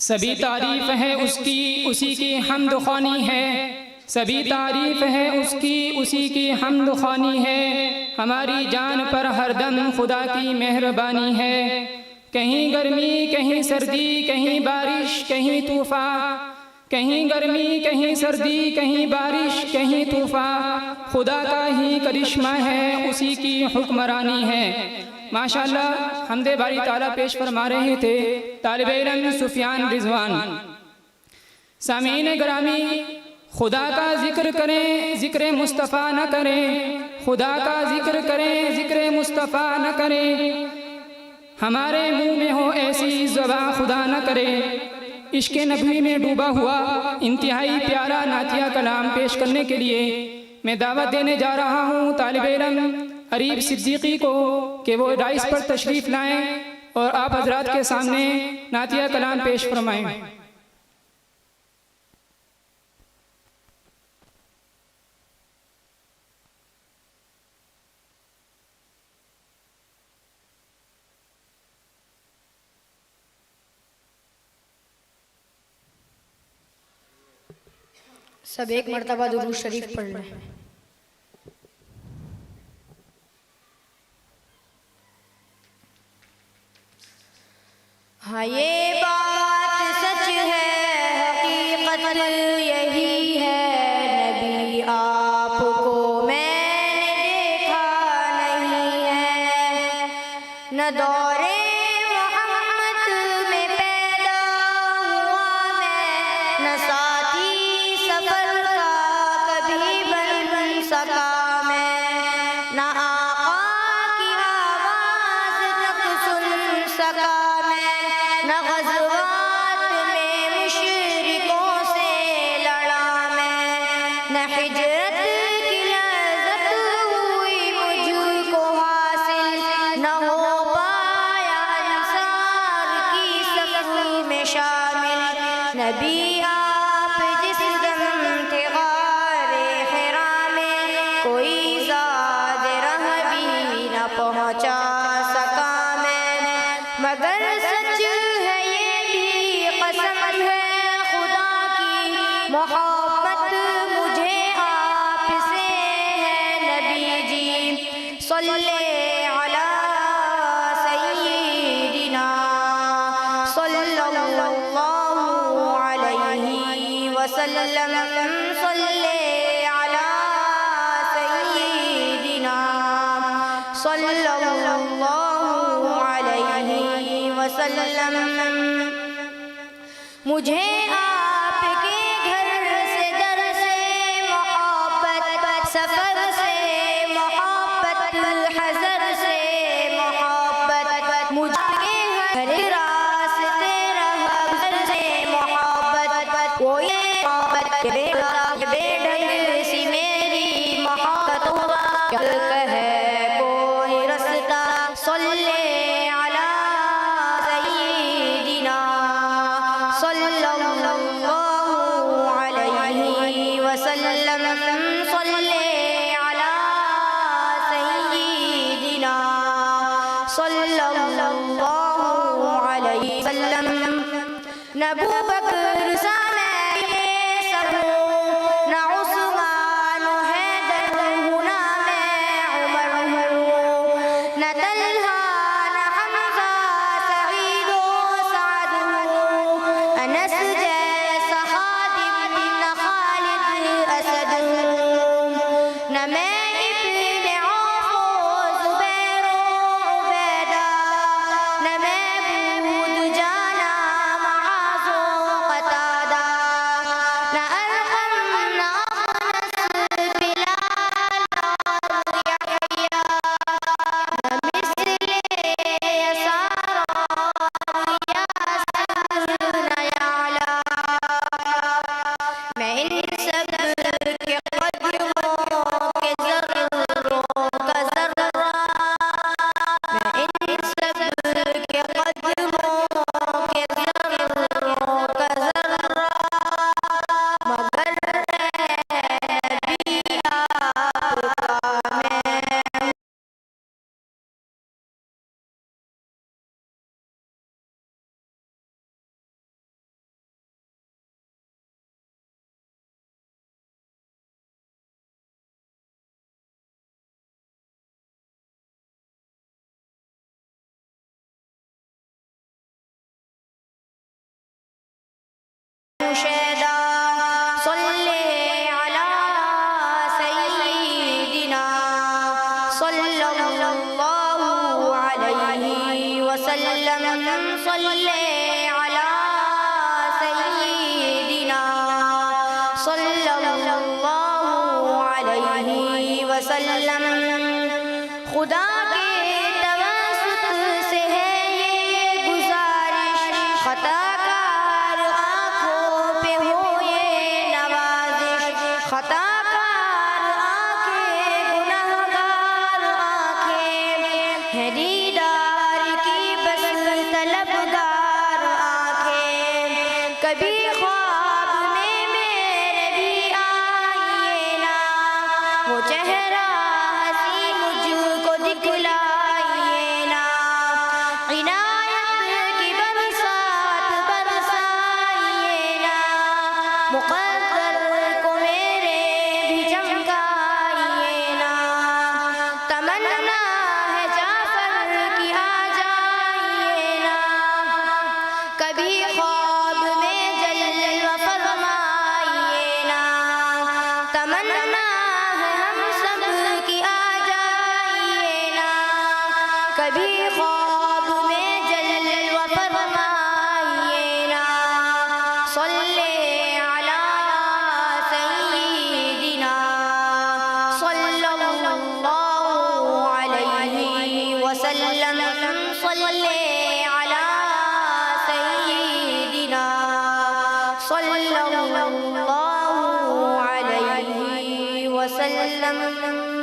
سبھی تعریف ہے اس کی اسی کی حمد خوانی ہے، سبھی تعریف ہے اس کی اسی کی حمد خوانی ہے، ہماری جان پر ہر دم خدا کی مہربانی ہے۔ کہیں گرمی کہیں سردی کہیں بارش کہیں طوفان، کہیں گرمی کہیں سردی کہیں بارش کہیں طوفان، خدا کا ہی کرشمہ ہے اسی کی حکمرانی ہے۔ ماشاءاللہ حمد باری تعالیٰ پیش فرما رہے تھے طالب علم سفیان رضوان۔ سامعین گرامی، خدا کا ذکر کریں ذکر مصطفیٰ نہ کریں، خدا کا ذکر کریں ذکر مصطفیٰ نہ کریں، ہمارے منہ میں ہو ایسی زبان خدا نہ کرے۔ عشق نبوی میں ڈوبا ہوا انتہائی پیارا نعتیہ کلام پیش کرنے کے لیے میں دعوت دینے جا رہا ہوں طالب علم عریب صدیقی کو کہ وہ ڈائس پر تشریف لائیں اور آپ حضرات کے سامنے نعتیہ کلام پیش فرمائیں۔ سب ایک مرتبہ درود شریف پڑھ لیں۔ ہاں یہ بات سچ ہے، حقیقت یہی ہے، نبی آپ کو میں نے دیکھا نہیں ہے، نہ دورے محمد میں پیدا ہوا میں، نہ ساتھی سفر کا کبھی بن سکا میں، نہ آقا کی آواز تک سن سکا میں، نہ غزوات میں مشرکوں سے لڑا میں، نہ ہجرت کی لذت ہوئی مجھ کو حاصل، نہ ہو پایا انصار کی صف میں شامل، نبی آپ جس دم تھے غار حرا میں، کوئی زاد رہ بھی نہ پہنچا سکا میں، مگر سچ ہے یہ بھی قسم ہے خدا کی، محبت مجھے آپ سے ہے نبی جی، صلی علی سیدنا صلی اللہ علیہ وسلم، صلی علی سیدنا صلی اللہ علیہ وسلم۔ مجھے آپ کے گھر سے در سے محبت، سفر سے محبت، حضر سے محبت، مجھے ہر راستے رہبر سے محبت، کوئی محبت بے ڈھنگ سی میری محبت کہے کوئی رستہ، صلی علی سیدنا صلی اللہ علیہ وسلم، صلی علی سیدنا صلی اللہ علیہ وسلم۔ نہ ابوبکر سا میں یہ سر ہوں، نہ عثمان و حیدر ہوں، نہ میں عمر ہوں، نہ طلحہ نہ حمزہ سعید و سعد ہوں، انس جیسا خادم نہ خالد اسد ہوں، نہ میں ابن عوف و زبیر و عبیدہ، نہ میں بود جانا معاذ و قتادہ، مشیدہ صلی علی سیدنا صلی اللہ علیہ وسلم صلی علی سیدنا صلی اللہ علیہ وسلم خدا کے توسط سے ہے یہ گزارش خطا کار آنکھوں پہ ہو یہ نوازش خطا کار آنکھیں گنہگار آنکھیں ہے دیدار کی بس طلبگار آنکھیں کبھی خواب میں میرے بھی آئیے نا وہ چہرہ ہنسی مجھ کو دکھلائیے نا عنایت کی برسات برسائیے نا مقدر کو میرے بھی چمکائیے نا تمنا ہے جعفر کی آ جائیے نا کبھی خواب میں جلوہ فرمائیے نا تمنا ہے ہم سب کی آ جائیے نا کبھی خواب میں جلوہ فرمائیے نا صلی علی سیدنا صلی اللہ علیہ وسلم صلی علی سیدنا صلی اللہ علیہ وسلم